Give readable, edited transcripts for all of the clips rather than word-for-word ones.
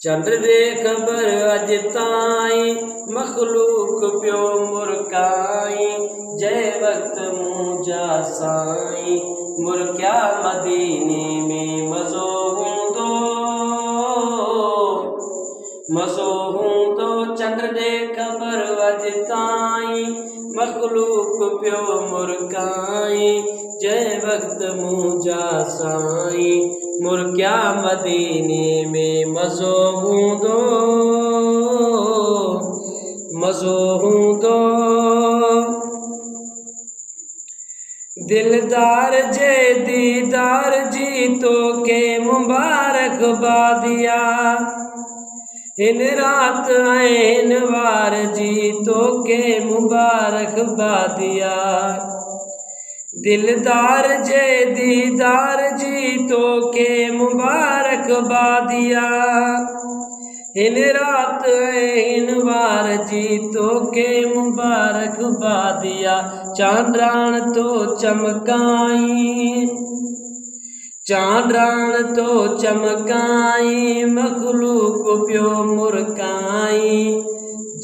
चंद्र दे खबर अज ताई मखलूक प्यो मुरकाई जय वक्त मुझा साई मुर क्या मदीने में मज़ो हूंदो चंद्र दे खबर अज ताई मखलूक प्यो मुरकाई जय वक्त मुझा साई मुर क्या मदीने में मज़ो हूंदो दिलदार जे दीदार जी तो के मुबारक बादिया इन रात इन वार जी तो के मुबारक बादिया दिलदार जे दीदार जी तो के मुबारक बादिया इन रात इन वार जी तो के मुबारक बादिया चांद्रान तो चमकाई मखलूक प्यो मुरकाई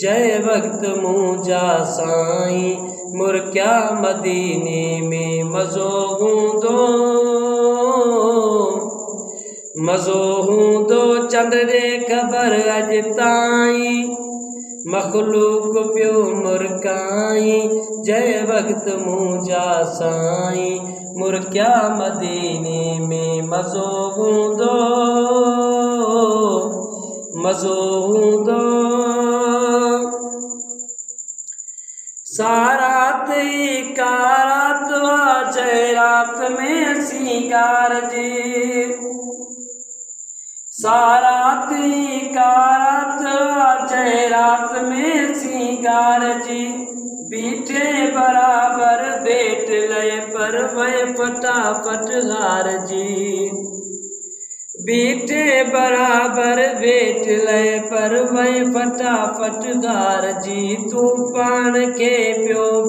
जय वक्त मुझा साई मुर क्या मदीने में मज़ो हूंदो चंद्र दे खबर अज ताई मखलूक प्यो मुरकाई जय वक्त मुझा साई मुर क्या मदीने में मज़ो हूंदो सारात ही कारात जय रात में सिंगार जी सारात ही कारात जय रात में सिंगार जी बीठे बराबर बेट लय पर वह फटाफट हार जी बीठे बराबर बेट लय पर वह फटाफट गार जी तू पान के प्यो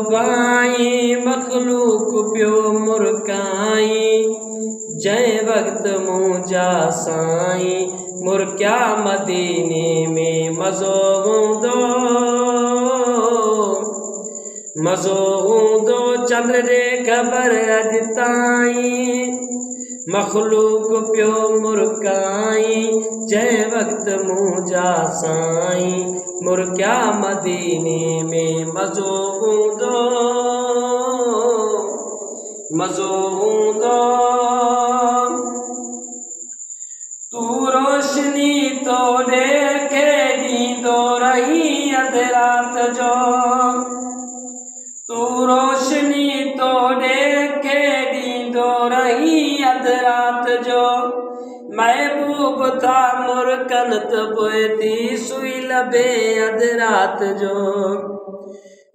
भाई मखलूक प्यो मुरकाई जय वक्त मुझा साई मुर क्या मदीने में मज़ो हूंदो चंद्र दे खबर अज ताई मखलूक प्यो मुरकाई जय वक्त मुझा साई मुर क्या मदीने में मज़ो हूंदो तू रोशनी तो देखे दीदो रही अध रात जो तू रोशनी तो देखे दीदो रही अध रात जो महबूब था मुरकनत पोएती सुई लबे अध रात जो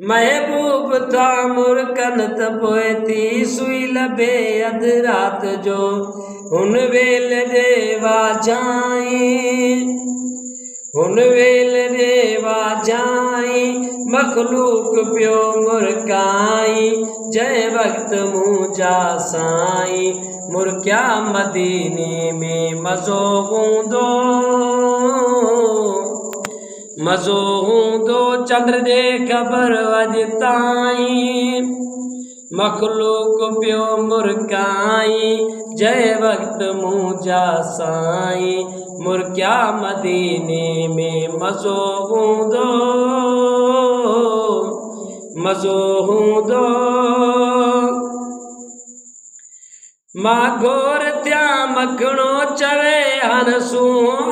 महबूब था मुरकनत पोएती सुई लबे अध रात जो हुन वेल देवा जाई मखलूक प्यो मुरकाई जय वक्त मुझा साई मुर क्या मदीने में मज़ो हूंदो चंद्र दे खबर अज ताई मखलूक प्यो मुरकाई जय वक्त मुझा साई मुर क्या मदीने में मज़ो हूंदो मां घोर त्या मखणो चवे हरसू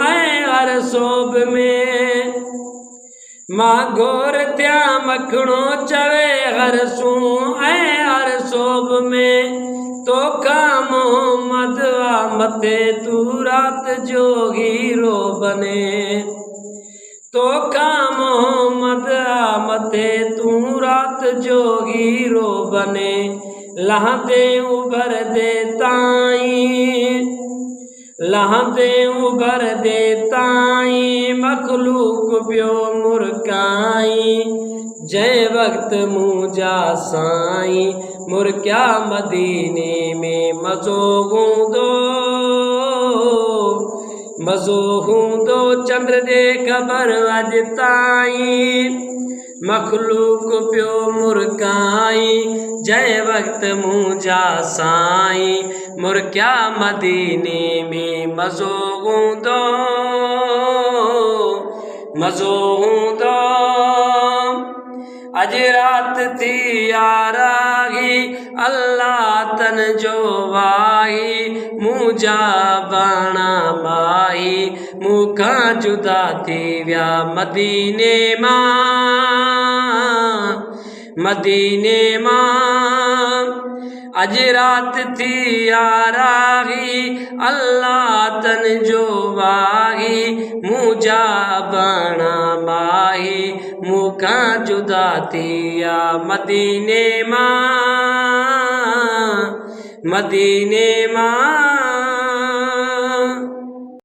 ऐं हर सोब में मां घोर त्या मखणो चवे हरसू ऐं हर सोब में तोखा मोहम्मद मथे तू रात जो हीरो बने तोखा मोहम्मद मथे तू रात जो हीरो बने लहते उभर दे ताई मखलूक प्यो मुरकाई जै वक्त मुझा साईं मुर क्या मदीने में मज़ो हूंदो चंद्र जे ख़बर अॼु ताईं मखलूक पियो मुरकाई जै वक्त मुझा साईं मुर क्या मदीने में मज़ो हूंदो अज रात थी यारागी अल्लाह तन जो वाही मुझा बाणा माही मूंखा जुदा थी विया मदीने मां अज रात थी यारागी अल्लाह तन जो वाही मुझा बाणा माही मूंखा जुदा थी विया मदीने मां